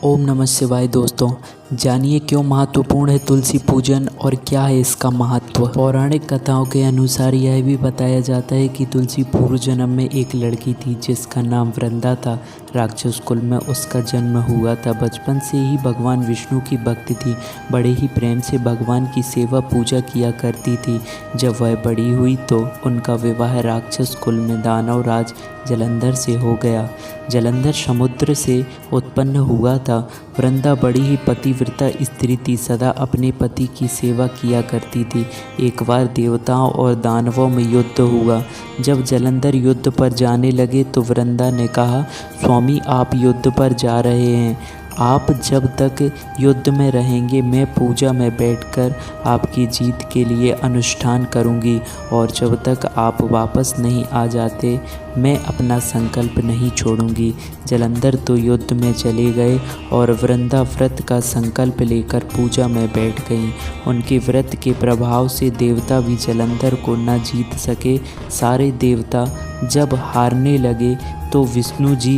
ओम नमः शिवाय। दोस्तों, जानिए क्यों महत्वपूर्ण है तुलसी पूजन और क्या है इसका महत्व। पौराणिक कथाओं के अनुसार यह भी बताया जाता है कि तुलसी पूर्व जन्म में एक लड़की थी जिसका नाम वृंदा था। राक्षस कुल में उसका जन्म हुआ था। बचपन से ही भगवान विष्णु की भक्त थी। बड़े ही प्रेम से भगवान की सेवा पूजा किया करती थी। जब वह बड़ी हुई तो उनका विवाह राक्षस कुल में दानव राज जलंधर से हो गया। जलंधर समुद्र से उत्पन्न हुआ था। वृंदा बड़ी ही पतिव्रता स्त्री थी, सदा अपने पति की सेवा किया करती थी। एक बार देवताओं और दानवों में युद्ध हुआ। जब जलंधर युद्ध पर जाने लगे तो वृंदा ने कहा, स्वामी आप युद्ध पर जा रहे हैं, आप जब तक युद्ध में रहेंगे मैं पूजा में बैठकर आपकी जीत के लिए अनुष्ठान करूंगी, और जब तक आप वापस नहीं आ जाते मैं अपना संकल्प नहीं छोड़ूंगी। जलंधर तो युद्ध में चले गए और वृंदा व्रत का संकल्प लेकर पूजा में बैठ गईं। उनके व्रत के प्रभाव से देवता भी जलंधर को न जीत सके। सारे देवता जब हारने लगे तो विष्णु जी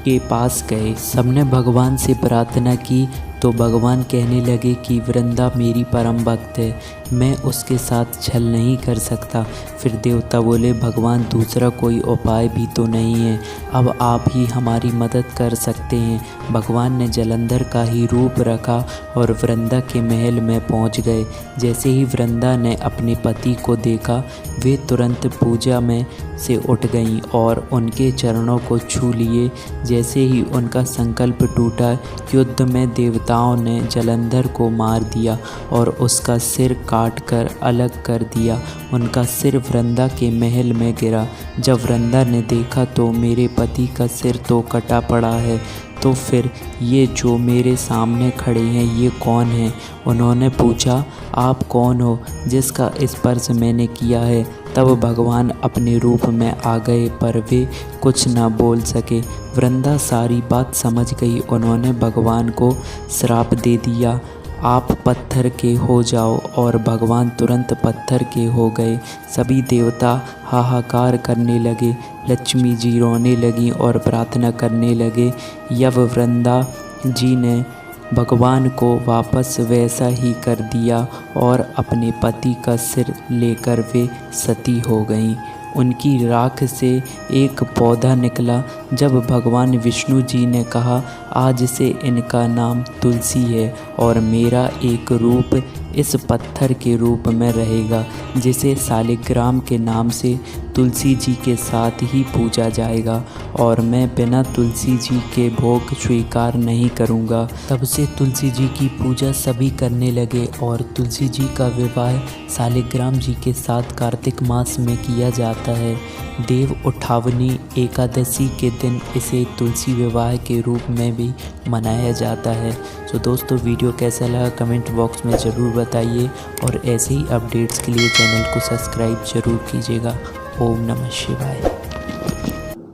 के पास गए। सबने भगवान से प्रार्थना की तो भगवान कहने लगे कि वृंदा मेरी परम भक्त है, मैं उसके साथ छल नहीं कर सकता। फिर देवता बोले, भगवान दूसरा कोई उपाय भी तो नहीं है, अब आप ही हमारी मदद कर सकते हैं। भगवान ने जलंधर का ही रूप रखा और वृंदा के महल में पहुंच गए। जैसे ही वृंदा ने अपने पति को देखा वे तुरंत पूजा में से उठ गईं और उनके चरणों को छू लिए। जैसे ही उनका संकल्प टूटा, युद्ध में देवताओं ने जलंधर को मार दिया और उसका सिर काट कर अलग कर दिया। उनका सिर वृंदा के महल में गिरा। जब वृंदा ने देखा तो मेरे पति का सिर तो कटा पड़ा है, तो फिर ये जो मेरे सामने खड़े हैं ये कौन हैं? उन्होंने पूछा, आप कौन हो जिसका स्पर्श मैंने किया है? तब भगवान अपने रूप में आ गए पर वे कुछ न बोल सके। वृंदा सारी बात समझ गई। उन्होंने भगवान को श्राप दे दिया, आप पत्थर के हो जाओ, और भगवान तुरंत पत्थर के हो गए। सभी देवता हाहाकार करने लगे। लक्ष्मी जी रोने लगीं और प्रार्थना करने लगे। जब वृंदा जी ने भगवान को वापस वैसा ही कर दिया और अपने पति का सिर लेकर वे सती हो गईं। उनकी राख से एक पौधा निकला। जब भगवान विष्णु जी ने कहा, आज से इनका नाम तुलसी है और मेरा एक रूप इस पत्थर के रूप में रहेगा, जिसे शालिग्राम के नाम से तुलसी जी के साथ ही पूजा जाएगा, और मैं बिना तुलसी जी के भोग स्वीकार नहीं करूँगा। तब से तुलसी जी की पूजा सभी करने लगे और तुलसी जी का विवाह शालिग्राम जी के साथ कार्तिक मास में किया जाता है। देव उठावनी एकादशी के दिन इसे तुलसी विवाह के रूप में भी मनाया जाता है। तो दोस्तों, वीडियो कैसा लगा कमेंट बॉक्स में ज़रूर बताइए और ऐसे ही अपडेट्स के लिए चैनल को सब्सक्राइब ज़रूर कीजिएगा। ओम नमः शिवाय।